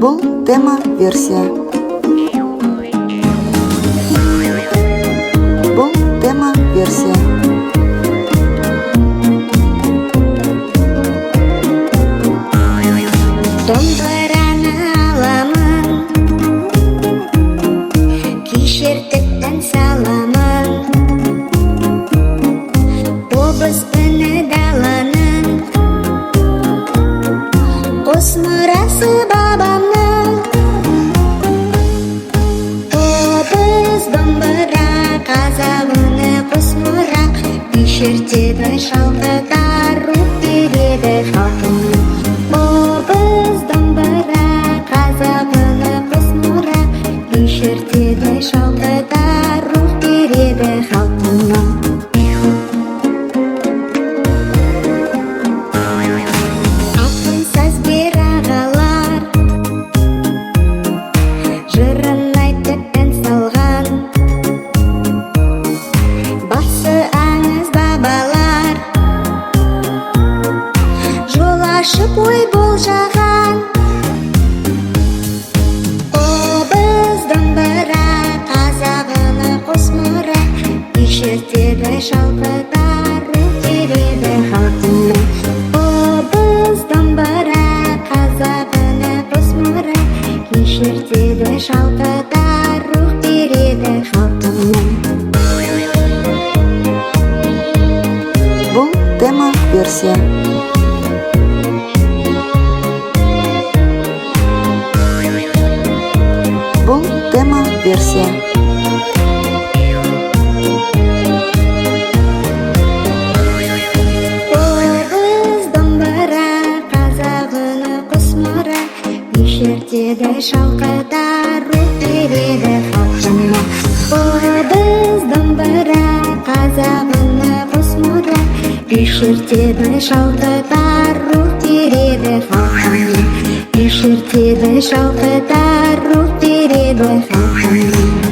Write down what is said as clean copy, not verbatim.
Бұл тема версия. Бұл тема версия. Домбыраны аламын, кешіртіктен саламын, обыз үні даланың, қос мұрасы бабамның. Обыз домбыра, қазақ үні қос мұра, кешіртеді шалқытар, рух береді халқымның. Обыз домбыра, қазақ үні қос мұра, кешіртеді шалқытар, рух береді халқымның. Алтын сазбер ағалар жырын айтып ән салған, басы аңыз бабалар жол ашып ой болжаған. Обыз домбыра, қазақ үні қос мұра, кешіртеді шалқытар, рух береді халқымның. Обыз домбыра, қазақ үні қос мұра, кешіртеді шалқытар, рух береді халқымның. Бұл тема версия. Бұл тема версия. Обыз домбыра, қазақ үні қос мұра, кешіртеді шалқытар, рух береді халқымның. Обыз домбыра, қазақ үні қос мұра, кешіртеді шалқытар, рух береді халқымның. Кешіртеді шалқытар, рух береді халқымның.